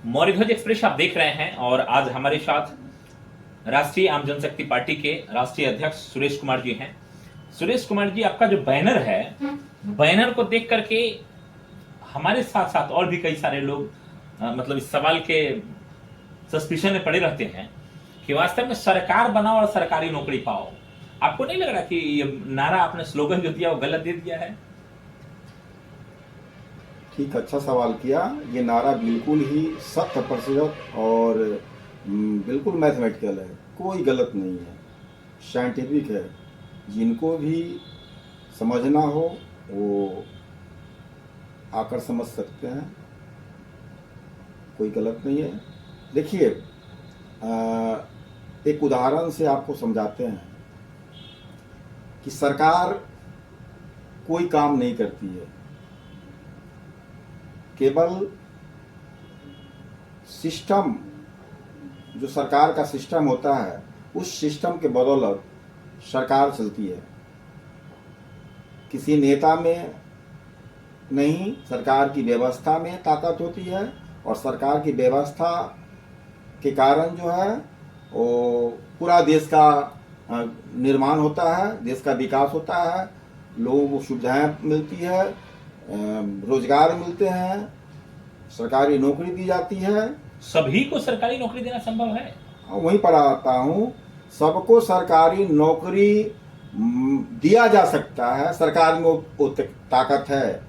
मौर्यध्वज express आप देख रहे हैं और आज हमारे साथ राष्ट्रीय आम जनशक्ति पार्टी के राष्ट्रीय अध्यक्ष सुरेश कुमार जी हैं। सुरेश कुमार जी, आपका जो बैनर है, बैनर को देख करके हमारे साथ साथ और भी कई सारे लोग मतलब इस सवाल के सस्पिशन में पड़े रहते हैं कि वास्तव में सरकार बनाओ और सरकारी नौकरी पाओ। आपको नहीं लग रहा कि ये नारा आपने स्लोगन जो दिया वो गलत दे दिया है? ठीक, अच्छा सवाल किया। ये नारा बिल्कुल ही 100% और बिल्कुल मैथमेटिकल है, कोई गलत नहीं है, साइंटिफिक है। जिनको भी समझना हो वो आकर समझ सकते हैं, कोई गलत नहीं है। देखिए, एक उदाहरण से आपको समझाते हैं कि सरकार कोई काम नहीं करती है, केवल सिस्टम, जो सरकार का सिस्टम होता है, उस सिस्टम के बदौलत सरकार चलती है। किसी नेता में नहीं, सरकार की व्यवस्था में ताकत होती है और सरकार की व्यवस्था के कारण जो है वो पूरा देश का निर्माण होता है, देश का विकास होता है, लोगों को सुविधाएं मिलती है, रोजगार मिलते हैं, सरकारी नौकरी दी जाती है। सभी को सरकारी नौकरी देना संभव है? वहीं पर आता हूँ, सबको सरकारी नौकरी दिया जा सकता है, सरकार में वो ताकत है,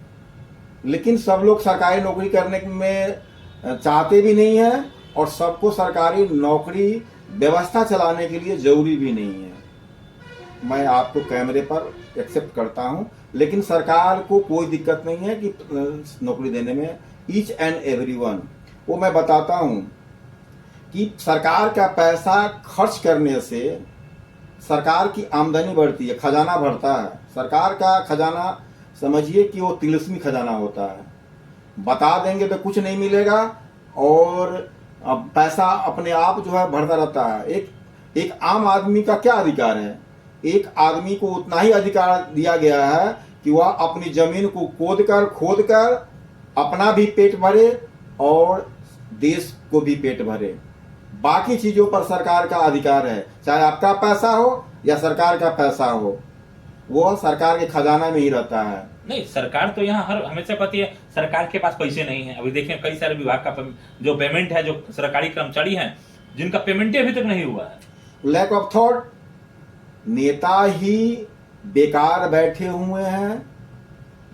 लेकिन सब लोग सरकारी नौकरी करने में चाहते भी नहीं है और सबको सरकारी नौकरी व्यवस्था चलाने के लिए जरूरी भी नहीं है। मैं आपको कैमरे पर एक्सेप्ट करता हूँ, लेकिन सरकार को कोई दिक्कत नहीं है कि नौकरी देने में, ईच एंड एवरीवन। वो मैं बताता हूँ कि सरकार का पैसा खर्च करने से सरकार की आमदनी बढ़ती है, खजाना बढ़ता है। सरकार का खजाना समझिए कि वो तिलिस्मी खजाना होता है, बता देंगे तो कुछ नहीं मिलेगा और पैसा अपने आप जो है बढ़ता रहता है। एक आम आदमी का क्या अधिकार है? एक आदमी को उतना ही अधिकार दिया गया है कि वह अपनी जमीन को खोद कर अपना भी पेट भरे और देश को भी पेट भरे। बाकी चीजों पर सरकार का अधिकार है, चाहे आपका पैसा हो या सरकार का पैसा हो, वो सरकार के खजाना में ही रहता है। नहीं, सरकार तो यहाँ हर हमेशा कहती है सरकार के पास पैसे नहीं है। अभी देखें, कई सारे विभाग का जो पेमेंट है, जो सरकारी कर्मचारी हैं जिनका पेमेंट अभी तक नहीं हुआ है। लैक ऑफ थॉट, नेता ही बेकार बैठे हुए हैं,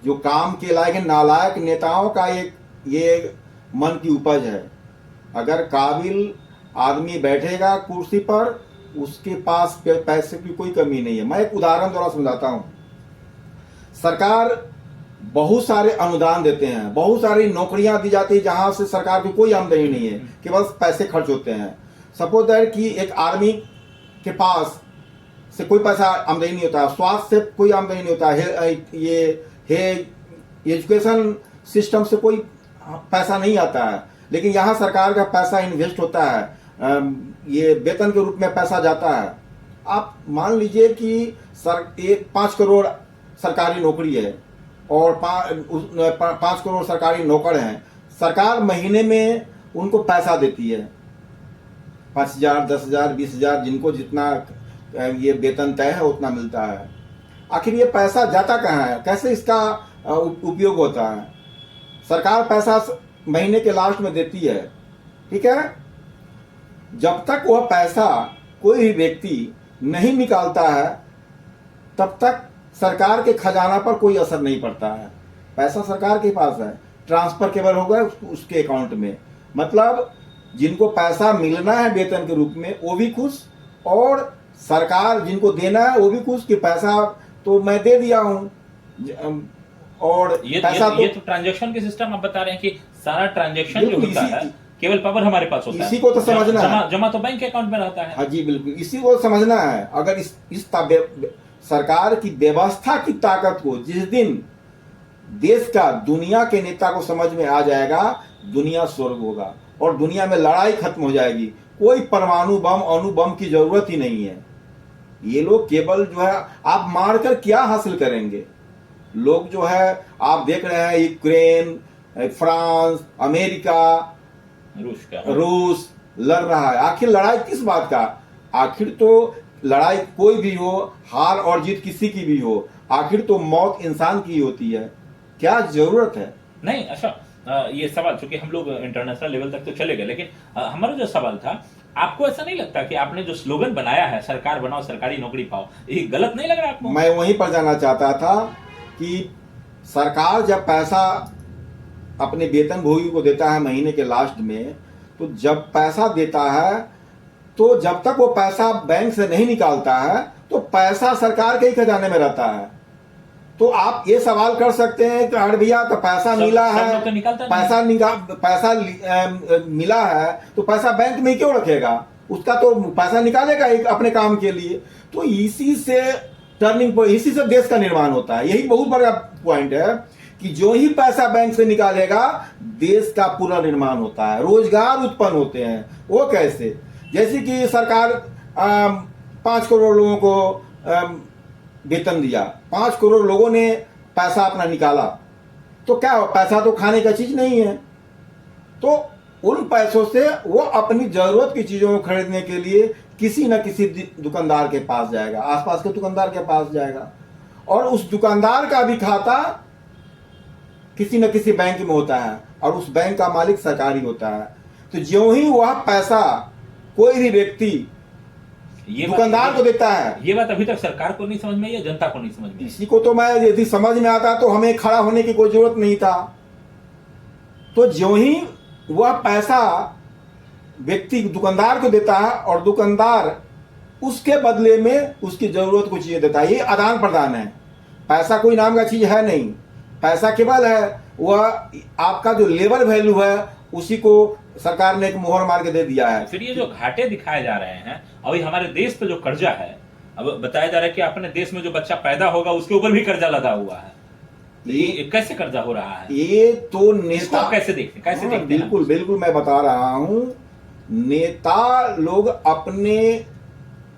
जो काम के लायक नालायक नेताओं का ये मन की उपज है। अगर काबिल आदमी बैठेगा कुर्सी पर, उसके पास पैसे की कोई कमी नहीं है। मैं एक उदाहरण द्वारा समझाता हूं। सरकार बहुत सारे अनुदान देते हैं, बहुत सारी नौकरियां दी जाती है जहां से सरकार की कोई आमदनी नहीं है, केवल पैसे खर्च होते हैं। सपोज दैट कि एक आर्मी के पास से कोई पैसा आमदनी नहीं होता, स्वास्थ्य से कोई आमदनी नहीं होता, ये एजुकेशन सिस्टम से कोई पैसा नहीं आता है, लेकिन यहाँ सरकार का पैसा इन्वेस्ट होता है, ये वेतन के रूप में पैसा जाता है। आप मान लीजिए कि 5 करोड़ सरकारी नौकरी है और 5 करोड़ सरकारी नौकर हैं। सरकार महीने में उनको पैसा देती है 5,000, 10,000, 20,000, जिनको जितना ये वेतन तय है उतना मिलता है। आखिर ये पैसा जाता कहाँ है, कैसे इसका उपयोग होता है? सरकार पैसा महीने के लास्ट में देती है, ठीक है। जब तक वह पैसा कोई भी व्यक्ति नहीं निकालता है, तब तक सरकार के खजाना पर कोई असर नहीं पड़ता है। पैसा सरकार के पास है, ट्रांसफर केवल होगा उसके अकाउंट में। मतलब जिनको पैसा मिलना है वेतन के रूप में वो भी खुश, और सरकार जिनको देना है वो भी खुश कि पैसा तो मैं दे दिया हूं। और ये तो ट्रांजैक्शन के सिस्टम आप बता रहे हैं कि सारा ट्रांजैक्शन जो होता है केवल पावर हमारे पास होता है। इसी को तो समझना है। जमा तो बैंक के अकाउंट में रहता है। हाँ जी, बिल्कुल, इसी को समझना है। अगर इस सरकार की व्यवस्था की ताकत को जिस दिन देश का, दुनिया के नेता को समझ में आ जाएगा, दुनिया स्वर्ग होगा और दुनिया में लड़ाई खत्म हो जाएगी। कोई परमाणु बम, अणु बम की जरूरत ही नहीं है। ये लोग केवल जो है, आप मारकर क्या हासिल करेंगे? लोग जो है आप देख रहे हैं, यूक्रेन, फ्रांस, अमेरिका, रूस लड़ रहा है। आखिर लड़ाई किस बात का? आखिर तो लड़ाई कोई भी हो, हार और जीत किसी की भी हो, आखिर तो मौत इंसान की होती है। क्या जरूरत है? नहीं अच्छा, ये सवाल चूंकि हम लोग इंटरनेशनल लेवल तक तो चले गए, लेकिन हमारा जो सवाल था, आपको ऐसा नहीं लगता कि आपने जो स्लोगन बनाया है सरकार बनाओ सरकारी नौकरी पाओ, ये गलत नहीं लग रहा आपको? मैं वहीं पर जाना चाहता था कि सरकार जब पैसा अपने वेतनभोगी को देता है महीने के लास्ट में, तो जब पैसा देता है तो जब तक वो पैसा बैंक से नहीं निकालता है तो पैसा सरकार के ही खजाने में रहता है। तो आप ये सवाल कर सकते हैं कि अरे भैया तो पैसा मिला है, मिला है तो पैसा बैंक में क्यों रखेगा? उसका तो पैसा निकालेगा एक अपने काम के लिए। तो इसी से इसी से देश का निर्माण होता है। यही बहुत बड़ा पॉइंट है कि जो ही पैसा बैंक से निकालेगा देश का पूरा निर्माण होता है, रोजगार उत्पन्न होते हैं। वो कैसे? जैसे कि सरकार 5 करोड़ लोगों को वेतन दिया, 5 करोड़ लोगों ने पैसा अपना निकाला, तो क्या पैसा तो खाने का चीज नहीं है, तो उन पैसों से वो अपनी जरूरत की चीजों को खरीदने के लिए किसी न किसी दुकानदार के पास जाएगा, आसपास के दुकानदार के पास जाएगा, और उस दुकानदार का भी खाता किसी न किसी बैंक में होता है और उस बैंक का मालिक सरकारी होता है। तो ज्यों ही वह पैसा कोई भी व्यक्ति दुकानदार को देता है, ये बात अभी तक सरकार को नहीं समझ में या जनता को नहीं समझ में? इसी को तो मैं यदि समझ में आता तो हमें खड़ा होने की कोई जरूरत नहीं था। तो ज्यों ही वह पैसा व्यक्ति दुकानदार को देता है और दुकानदार उसके बदले में उसकी जरूरत को चीजें देता है, ये आदान प्रदान है। पैसा कोई नाम का चीज है नहीं, पैसा केवल है वह आपका जो लेबर वैल्यू है उसी को सरकार ने एक मोहर मार के दे दिया है। फिर ये जो घाटे दिखाए जा रहे हैं, अभी हमारे देश पे जो कर्जा है, अब बताया जा रहा है कि अपने देश में जो बच्चा पैदा होगा उसके ऊपर भी कर्जा लगा हुआ है। ये कैसे कर्जा हो रहा है? ये तो नेता कैसे देखते बिल्कुल बिल्कुल मैं बता रहा हूं, नेता लोग अपने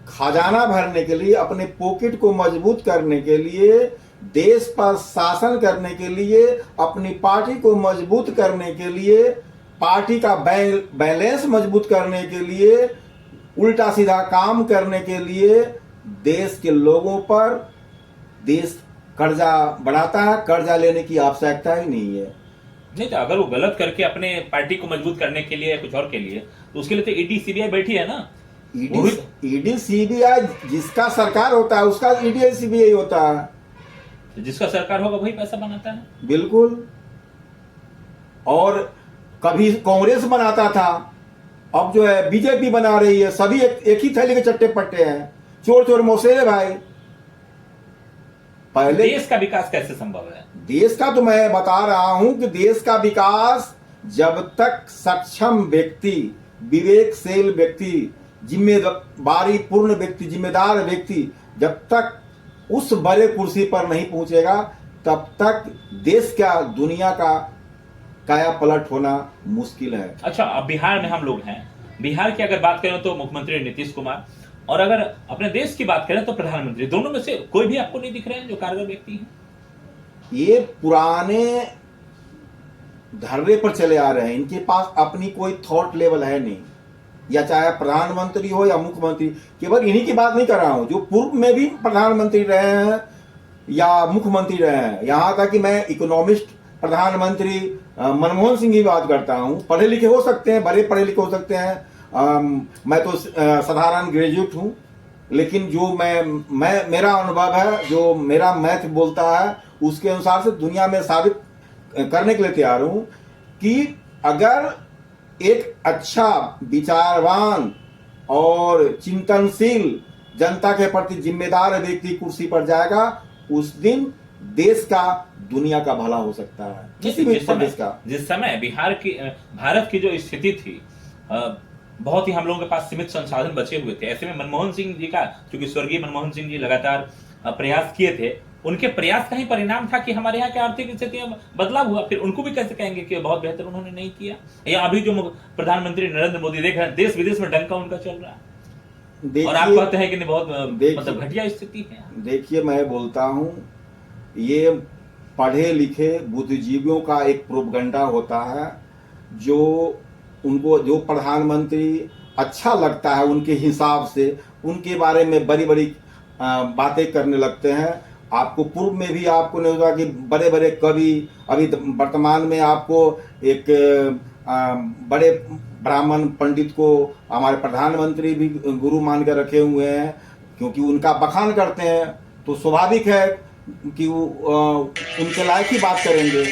खजाना भरने के लिए, अपने पॉकेट को मजबूत करने के लिए, देश पर शासन करने के लिए, अपनी पार्टी को मजबूत करने के लिए, पार्टी का बैलेंस मजबूत करने के लिए, उल्टा सीधा काम करने के लिए देश के लोगों पर देश कर्जा बढ़ाता है। कर्जा लेने की आवश्यकता ही नहीं है। नहीं तो अगर वो गलत करके अपने पार्टी को मजबूत करने के लिए या कुछ और के लिए, तो उसके लिए तो ईडी सीबीआई बैठी है ना। ईडी सीबीआई जिसका सरकार होता है उसका ईडी सीबीआई होता है, जिसका सरकार होगा वही पैसा बनाता है। बिल्कुल। और कभी कांग्रेस बनाता था, अब जो है बीजेपी बना रही है, सभी एक ही थैली के चट्टे पट्टे हैं, चोर चोर मौसेरे भाई। पहले देश का विकास कैसे संभव है? देश का तो मैं बता रहा हूं कि देश का विकास जब तक सक्षम व्यक्ति, विवेकशील व्यक्ति, जिम्मेदारी पूर्ण व्यक्ति, जिम्मेदार व्यक्ति जब तक उस बड़े कुर्सी पर नहीं पहुंचेगा तब तक देश का, दुनिया का काया पलट होना मुश्किल है। अच्छा, अब बिहार में हम लोग हैं, बिहार की अगर बात करें तो मुख्यमंत्री नीतीश कुमार, और अगर अपने देश की बात करें तो प्रधानमंत्री, दोनों में से कोई भी आपको नहीं दिख रहे हैं जो कारगर व्यक्ति हैं? ये पुराने धर्रे पर चले आ रहे हैं, इनके पास अपनी कोई थॉट लेवल है नहीं, या चाहे प्रधानमंत्री हो या मुख्यमंत्री। केवल इन्हीं की बात नहीं कर रहा हूं, जो पूर्व में भी प्रधानमंत्री रहे हैं या मुख्यमंत्री रहे हैं, यहां तक कि मैं इकोनॉमिस्ट प्रधानमंत्री मनमोहन सिंह की बात करता हूं। पढ़े लिखे हो सकते हैं, बड़े पढ़े लिखे हो सकते हैं, मैं तो साधारण ग्रेजुएट हूं, लेकिन जो मेरा अनुभव है, जो मेरा मैथ बोलता है, उसके अनुसार से दुनिया में साबित करने के लिए तैयार हूं कि अगर एक अच्छा विचारवान और चिंतनशील, जनता के प्रति जिम्मेदार व्यक्ति कुर्सी पर जाएगा, उस दिन देश का, दुनिया का भला हो सकता है, किसी भी प्रदेश का। जिस समय बिहार की, भारत की जो स्थिति थी, बहुत ही हम लोगों के पास सीमित संसाधन बचे हुए थे, ऐसे में मनमोहन सिंह जी का, क्योंकि स्वर्गीय मनमोहन सिंह जी लगातार प्रयास किए थे, उनके प्रयास का ही परिणाम था कि हमारे यहाँ की आर्थिक स्थिति में बदलाव हुआ। फिर उनको भी कैसे कहेंगे कि बहुत बेहतर उन्होंने नहीं किया? या अभी जो प्रधानमंत्री नरेंद्र मोदी देख रहे हैं, देश विदेश में डंका उनका चल रहा है, और आप कहते हैं कि नहीं, बहुत मतलब घटिया स्थिति है। देखिए, मैं बोलता हूं, ये पढ़े लिखे बुद्धिजीवियों का एक प्रोपगंडा होता है, जो उनको जो प्रधानमंत्री अच्छा लगता है उनके हिसाब से उनके बारे में बड़ी बड़ी बातें करने लगते हैं। आपको पूर्व में भी आपको नहीं होगा कि बड़े बड़े कवि, अभी वर्तमान में आपको एक बड़े ब्राह्मण पंडित को हमारे प्रधानमंत्री भी गुरु मान कर रखे हुए हैं, क्योंकि उनका बखान करते हैं तो स्वाभाविक है कि वो उनके लायक ही बात करेंगे।